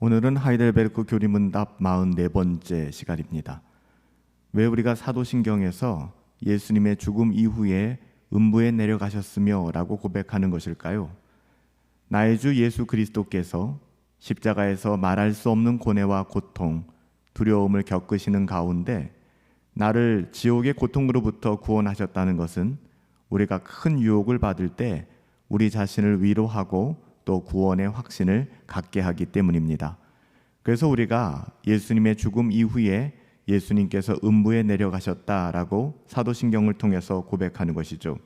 오늘은 하이델베르크 교리문답 44번째 시간입니다. 왜 우리가 사도신경에서 예수님의 죽음 이후에 음부에 내려가셨으며 라고 고백하는 것일까요? 나의 주 예수 그리스도께서 십자가에서 말할 수 없는 고뇌와 고통, 두려움을 겪으시는 가운데 나를 지옥의 고통으로부터 구원하셨다는 것은 우리가 큰 유혹을 받을 때 우리 자신을 위로하고 또 구원의 확신을 갖게 하기 때문입니다. 그래서 우리가 예수님의 죽음 이후에 예수님께서 음부에 내려가셨다라고 사도신경을 통해서 고백하는 것이죠.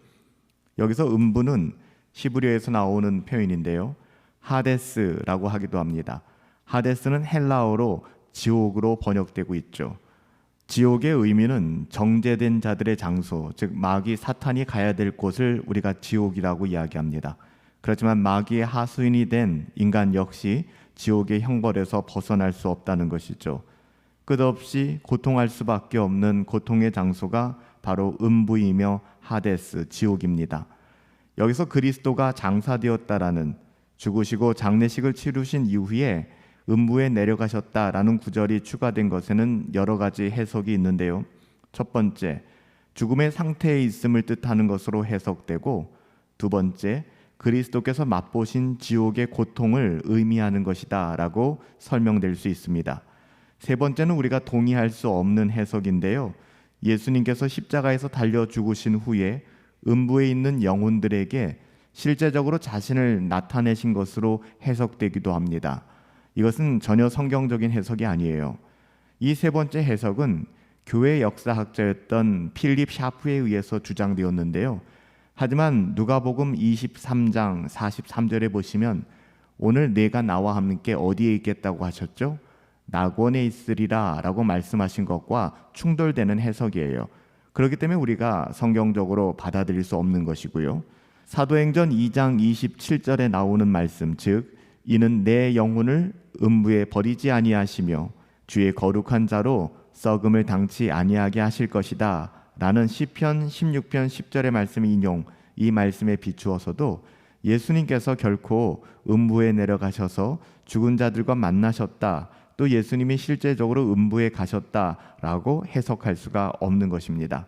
여기서 음부는 히브리어에서 나오는 표현인데요, 하데스라고 하기도 합니다. 하데스는 헬라어로 지옥으로 번역되고 있죠. 지옥의 의미는 정죄된 자들의 장소, 즉 마귀 사탄이 가야 될 곳을 우리가 지옥이라고 이야기합니다. 그렇지만 마귀의 하수인이 된 인간 역시 지옥의 형벌에서 벗어날 수 없다는 것이죠. 끝없이 고통할 수밖에 없는 고통의 장소가 바로 음부이며 하데스, 지옥입니다. 여기서 그리스도가 장사되었다라는, 죽으시고 장례식을 치르신 이후에 음부에 내려가셨다라는 구절이 추가된 것에는 여러 가지 해석이 있는데요. 첫 번째, 죽음의 상태에 있음을 뜻하는 것으로 해석되고, 두 번째, 그리스도께서 맛보신 지옥의 고통을 의미하는 것이다 라고 설명될 수 있습니다. 세 번째는 우리가 동의할 수 없는 해석인데요, 예수님께서 십자가에서 달려 죽으신 후에 음부에 있는 영혼들에게 실제적으로 자신을 나타내신 것으로 해석되기도 합니다. 이것은 전혀 성경적인 해석이 아니에요. 이 세 번째 해석은 교회 역사학자였던 필립 샤프에 의해서 주장되었는데요. 하지만 누가복음 23장 43절에 보시면 오늘 내가 나와 함께 어디에 있겠다고 하셨죠? 낙원에 있으리라 라고 말씀하신 것과 충돌되는 해석이에요. 그렇기 때문에 우리가 성경적으로 받아들일 수 없는 것이고요. 사도행전 2장 27절에 나오는 말씀, 즉 이는 내 영혼을 음부에 버리지 아니하시며 주의 거룩한 자로 썩음을 당치 아니하게 하실 것이다 라는 시편 16편 10절의 말씀 인용, 이 말씀에 비추어서도 예수님께서 결코 음부에 내려가셔서 죽은 자들과 만나셨다, 또 예수님이 실제적으로 음부에 가셨다라고 해석할 수가 없는 것입니다.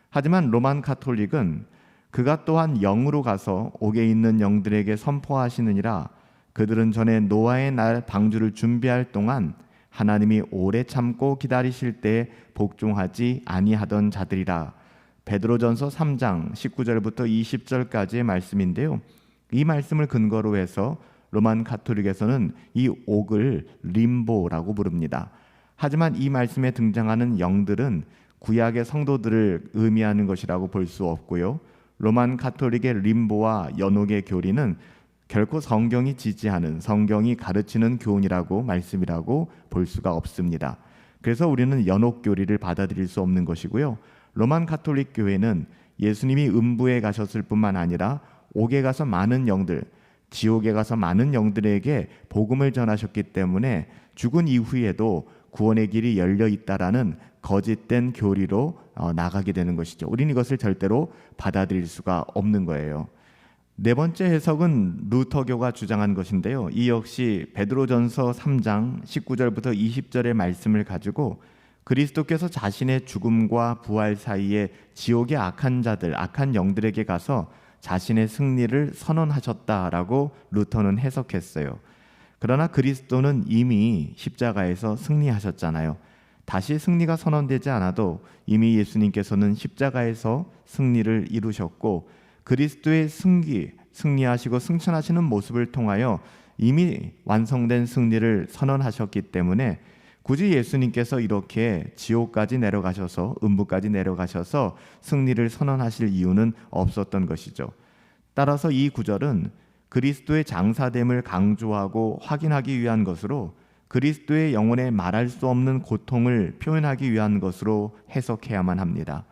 하지만 로만 가톨릭은 그가 또한 영으로 가서 옥에 있는 영들에게 선포하시느니라, 그들은 전에 노아의 날 방주를 준비할 동안 하나님이 오래 참고 기다리실 때에 복종하지 아니하던 자들이라. 베드로전서 3장 19절부터 20절까지의 말씀인데요, 이 말씀을 근거로 해서 로만 가톨릭에서는 이 옥을 림보라고 부릅니다. 하지만 이 말씀에 등장하는 영들은 구약의 성도들을 의미하는 것이라고 볼 수 없고요, 로만 가톨릭의 림보와 연옥의 교리는 결코 성경이 지지하는, 성경이 가르치는 교훈이라고, 말씀이라고 볼 수가 없습니다. 그래서 우리는 연옥 교리를 받아들일 수 없는 것이고요, 로만 가톨릭 교회는 예수님이 음부에 가셨을 뿐만 아니라 옥에 가서 많은 영들, 지옥에 가서 많은 영들에게 복음을 전하셨기 때문에 죽은 이후에도 구원의 길이 열려 있다라는 거짓된 교리로 나가게 되는 것이죠. 우리는 이것을 절대로 받아들일 수가 없는 거예요. 네 번째 해석은 루터교가 주장한 것인데요, 이 역시 베드로전서 3장 19절부터 20절의 말씀을 가지고 그리스도께서 자신의 죽음과 부활 사이에 지옥의 악한 자들, 악한 영들에게 가서 자신의 승리를 선언하셨다라고 루터는 해석했어요. 그러나 그리스도는 이미 십자가에서 승리하셨잖아요. 다시 승리가 선언되지 않아도 이미 예수님께서는 십자가에서 승리를 이루셨고, 그리스도의 승리하시고 승천하시는 모습을 통하여 이미 완성된 승리를 선언하셨기 때문에 굳이 예수님께서 이렇게 지옥까지 내려가셔서, 음부까지 내려가셔서 승리를 선언하실 이유는 없었던 것이죠. 따라서 이 구절은 그리스도의 장사됨을 강조하고 확인하기 위한 것으로, 그리스도의 영혼에 말할 수 없는 고통을 표현하기 위한 것으로 해석해야만 합니다.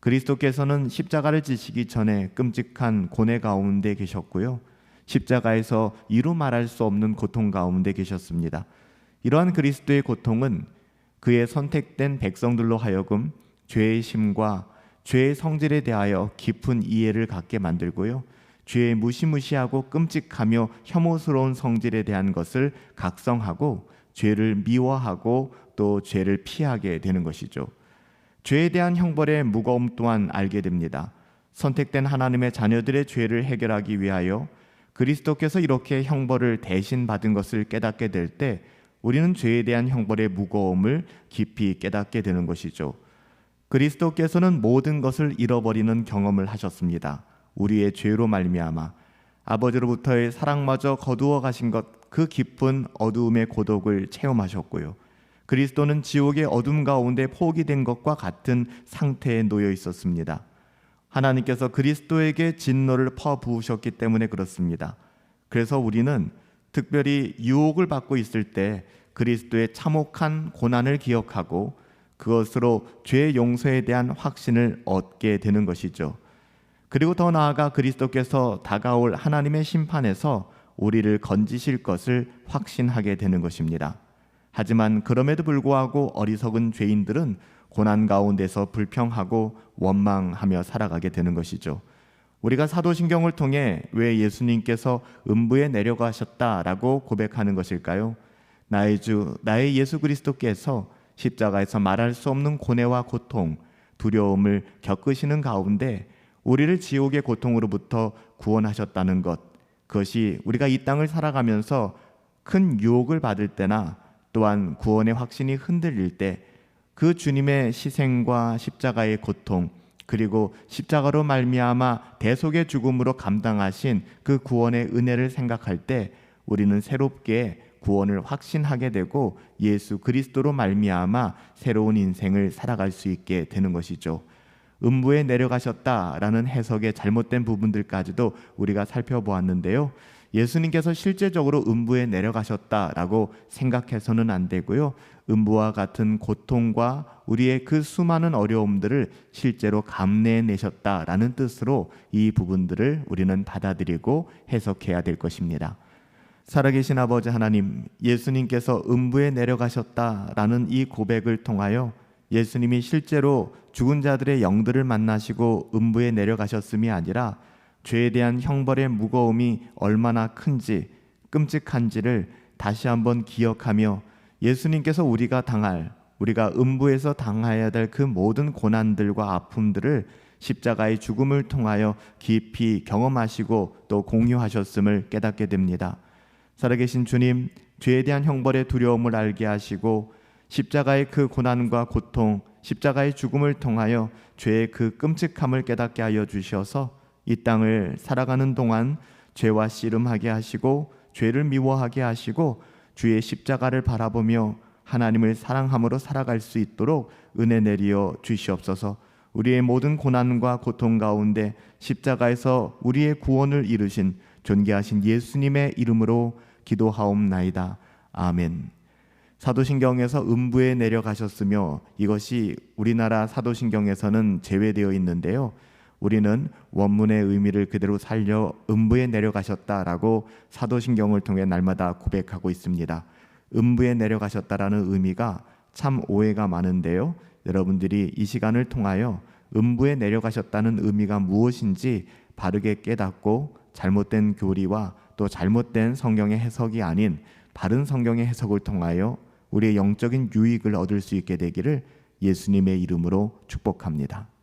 그리스도께서는 십자가를 지시기 전에 끔찍한 고뇌 가운데 계셨고요, 십자가에서 이루 말할 수 없는 고통 가운데 계셨습니다. 이러한 그리스도의 고통은 그의 선택된 백성들로 하여금 죄의 심과 죄의 성질에 대하여 깊은 이해를 갖게 만들고요, 죄의 무시무시하고 끔찍하며 혐오스러운 성질에 대한 것을 각성하고 죄를 미워하고 또 죄를 피하게 되는 것이죠. 죄에 대한 형벌의 무거움 또한 알게 됩니다. 선택된 하나님의 자녀들의 죄를 해결하기 위하여 그리스도께서 이렇게 형벌을 대신 받은 것을 깨닫게 될 때 우리는 죄에 대한 형벌의 무거움을 깊이 깨닫게 되는 것이죠. 그리스도께서는 모든 것을 잃어버리는 경험을 하셨습니다. 우리의 죄로 말미암아 아버지로부터의 사랑마저 거두어 가신 것, 그 깊은 어두움의 고독을 체험하셨고요. 그리스도는 지옥의 어둠 가운데 포기된 것과 같은 상태에 놓여 있었습니다. 하나님께서 그리스도에게 진노를 퍼부으셨기 때문에 그렇습니다. 그래서 우리는 특별히 유혹을 받고 있을 때 그리스도의 참혹한 고난을 기억하고 그것으로 죄 용서에 대한 확신을 얻게 되는 것이죠. 그리고 더 나아가 그리스도께서 다가올 하나님의 심판에서 우리를 건지실 것을 확신하게 되는 것입니다. 하지만 그럼에도 불구하고 어리석은 죄인들은 고난 가운데서 불평하고 원망하며 살아가게 되는 것이죠. 우리가 사도신경을 통해 왜 예수님께서 음부에 내려가셨다라고 고백하는 것일까요? 나의 주, 나의 예수 그리스도께서 십자가에서 말할 수 없는 고뇌와 고통, 두려움을 겪으시는 가운데 우리를 지옥의 고통으로부터 구원하셨다는 것, 그것이 우리가 이 땅을 살아가면서 큰 유혹을 받을 때나 또한 구원의 확신이 흔들릴 때 그 주님의 희생과 십자가의 고통, 그리고 십자가로 말미암아 대속의 죽음으로 감당하신 그 구원의 은혜를 생각할 때 우리는 새롭게 구원을 확신하게 되고 예수 그리스도로 말미암아 새로운 인생을 살아갈 수 있게 되는 것이죠. 음부에 내려가셨다라는 해석의 잘못된 부분들까지도 우리가 살펴보았는데요. 예수님께서 실제적으로 음부에 내려가셨다라고 생각해서는 안 되고요. 음부와 같은 고통과 우리의 그 수많은 어려움들을 실제로 감내내셨다라는 뜻으로 이 부분들을 우리는 받아들이고 해석해야 될 것입니다. 살아계신 아버지 하나님, 예수님께서 음부에 내려가셨다라는 이 고백을 통하여 예수님이 실제로 죽은 자들의 영들을 만나시고 음부에 내려가셨음이 아니라 죄에 대한 형벌의 무거움이 얼마나 큰지, 끔찍한지를 다시 한번 기억하며 예수님께서 우리가 음부에서 당해야 될 그 모든 고난들과 아픔들을 십자가의 죽음을 통하여 깊이 경험하시고 또 공유하셨음을 깨닫게 됩니다. 살아계신 주님, 죄에 대한 형벌의 두려움을 알게 하시고 십자가의 그 고난과 고통, 십자가의 죽음을 통하여 죄의 그 끔찍함을 깨닫게 하여 주셔서 이 땅을 살아가는 동안 죄와 씨름하게 하시고 죄를 미워하게 하시고 주의 십자가를 바라보며 하나님을 사랑함으로 살아갈 수 있도록 은혜 내리어 주시옵소서. 우리의 모든 고난과 고통 가운데 십자가에서 우리의 구원을 이루신 존귀하신 예수님의 이름으로 기도하옵나이다. 아멘. 사도신경에서 음부에 내려가셨으며 이것이 우리나라 사도신경에서는 제외되어 있는데요. 우리는 원문의 의미를 그대로 살려 음부에 내려가셨다라고 사도신경을 통해 날마다 고백하고 있습니다. 음부에 내려가셨다라는 의미가 참 오해가 많은데요. 여러분들이 이 시간을 통하여 음부에 내려가셨다는 의미가 무엇인지 바르게 깨닫고 잘못된 교리와 또 잘못된 성경의 해석이 아닌 바른 성경의 해석을 통하여 우리의 영적인 유익을 얻을 수 있게 되기를 예수님의 이름으로 축복합니다.